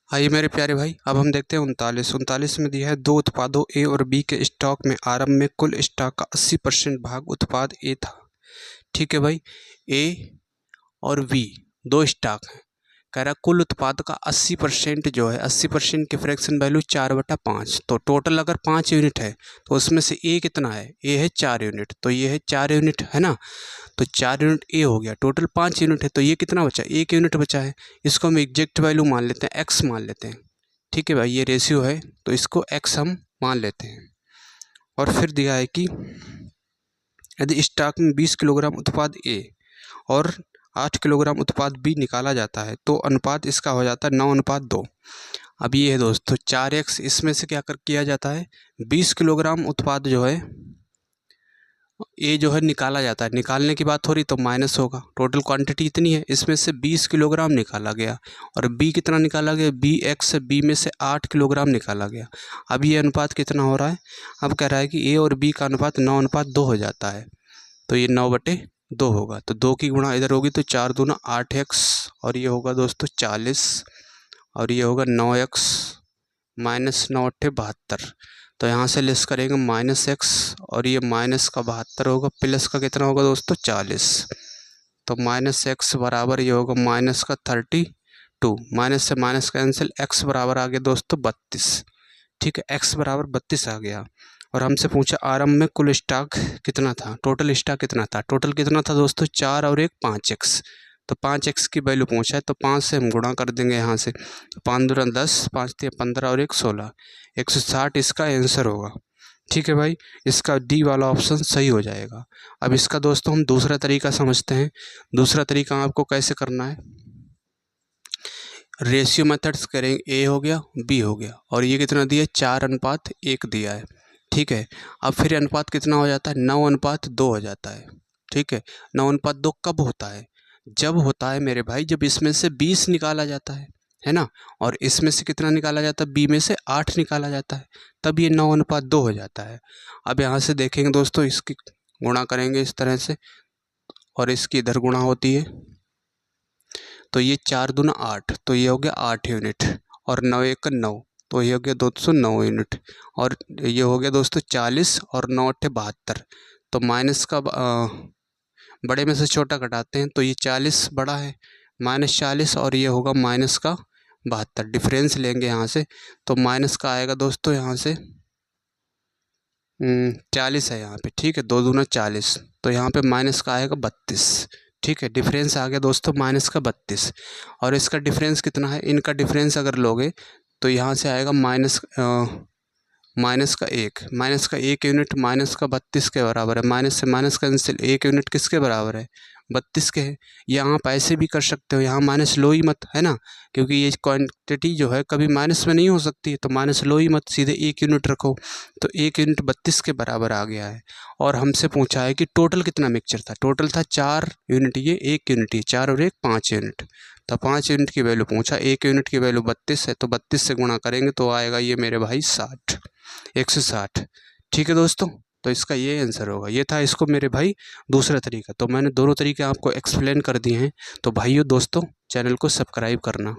आइए मेरे प्यारे भाई, अब हम देखते हैं 39 में दिया है दो उत्पादों ए और बी के स्टॉक में आरंभ में कुल स्टॉक का 80% भाग उत्पाद ए था। ठीक है भाई, ए और बी दो स्टॉक हैं। कह रहा कुल उत्पाद का 80% जो है 80% की फ्रैक्शन वैल्यू 4/5। तो टोटल अगर 5 यूनिट है तो उसमें से ए कितना है, ए है 4 यूनिट, तो ये है 4 यूनिट है ना। तो 4 यूनिट ए हो गया, टोटल 5 यूनिट है, तो ये कितना बचा, 1 यूनिट बचा है। इसको हम एग्जैक्ट वैल्यू मान लेते हैं, एक्स मान लेते हैं। ठीक है भाई, ये रेशियो है तो इसको एक्स हम मान लेते हैं। और फिर दिया है कि यदि स्टॉक में 20 किलोग्राम उत्पाद ए और 8 किलोग्राम उत्पाद बी निकाला जाता है तो अनुपात इसका हो जाता है 9:2। अब ये है दोस्तों 4x, इसमें से क्या किया जाता है, 20 किलोग्राम उत्पाद जो है ए जो है निकाला जाता है। निकालने की बात हो रही तो माइनस होगा, टोटल क्वांटिटी इतनी है, इसमें से 20 किलोग्राम निकाला गया। और बी कितना निकाला गया, बी एक्स, बी में से 8 किलोग्राम निकाला गया। अब ये अनुपात कितना हो रहा है, अब कह रहा है कि ए और बी का अनुपात 9:2 हो जाता है। तो ये 9/2 होगा, तो 2 की गुणा इधर होगी तो 4 दूना 8x, और ये होगा दोस्तों 40, और ये होगा 9x माइनस 9×8 = 72। तो यहाँ से लेस करेंगे -x, और ये माइनस का 72 होगा, प्लस का कितना होगा दोस्तों 40। तो -x बराबर ये होगा माइनस का 32, माइनस से माइनस कैंसिल, x बराबर आ गया दोस्तों 32। ठीक है, x बराबर 32 आ गया। और हमसे पूछा आरंभ में कुल स्टॉक कितना था, टोटल स्टॉक कितना था। टोटल कितना था दोस्तों, 4 और 1 5x। तो 5x की वैल्यू पूछा है तो 5 से हम गुणा कर देंगे यहाँ से। तो 5 दूना 10, 5 3 15 और 1 16, 160 इसका आंसर होगा। ठीक है भाई, इसका डी वाला ऑप्शन सही हो जाएगा। अब इसका दोस्तों हम दूसरा तरीका समझते हैं। दूसरा तरीका आपको कैसे करना है, रेशियो मेथड्स करेंगे, ए हो गया, बी हो गया, और ये कितना दिया है, 4:1 दिया है। ठीक है, अब फिर अनुपात कितना हो जाता है, 9:2 हो जाता है। ठीक है, 9:2 कब होता है, जब होता है मेरे भाई जब इसमें से 20 निकाला जाता है ना, और इसमें से कितना निकाला जाता है, बी में से 8 निकाला जाता है, तब ये 9:2 हो जाता है। अब यहाँ से देखेंगे दोस्तों, इसकी गुणा करेंगे इस तरह से, और इसकी इधर गुणा होती है, तो ये 4 दूना 8, तो ये हो गया 8 यूनिट, और 9 1 9, तो ये हो गया 209 यूनिट। और ये हो गया दोस्तों 40, और 9 8 72। तो माइनस का बड़े में से छोटा घटाते हैं तो ये 40 बड़ा है, -40, और ये होगा माइनस का 72। डिफरेंस लेंगे यहाँ से तो माइनस का आएगा दोस्तों यहाँ से 40 है यहाँ पे। ठीक है, 2 दूना 40, तो यहाँ पे माइनस का आएगा 32। ठीक है, डिफरेंस आ गया दोस्तों माइनस का 32। और इसका डिफरेंस कितना है, इनका डिफरेंस अगर लोगे तो यहाँ से आएगा माइनस का 1 यूनिट माइनस का 32 के बराबर है। माइनस से माइनस कैंसिल, 1 यूनिट किसके बराबर है, 32 के है। यहाँ आप ऐसे भी कर सकते हो, यहाँ माइनस लो ही मत, है ना, क्योंकि ये क्वांटिटी जो है कभी माइनस में नहीं हो सकती, तो माइनस लो ही मत, सीधे 1 यूनिट रखो। तो 1 यूनिट 32 के बराबर आ गया है। और हमसे पूछा है कि टोटल कितना मिक्सचर था, टोटल था 4 यूनिट, ये 1 यूनिट, ये 4 और 1 5 यूनिट। तो 5 यूनिट की वैल्यू पूछा, 1 यूनिट की वैल्यू 32 है, तो 32 से गुणा करेंगे तो आएगा ये मेरे भाई 60, 160। ठीक है दोस्तों, तो इसका ये आंसर होगा। ये था इसको मेरे भाई दूसरा तरीका। तो मैंने दोनों तरीके आपको एक्सप्लेन कर दिए हैं। तो भाइयों दोस्तों, चैनल को सब्सक्राइब करना।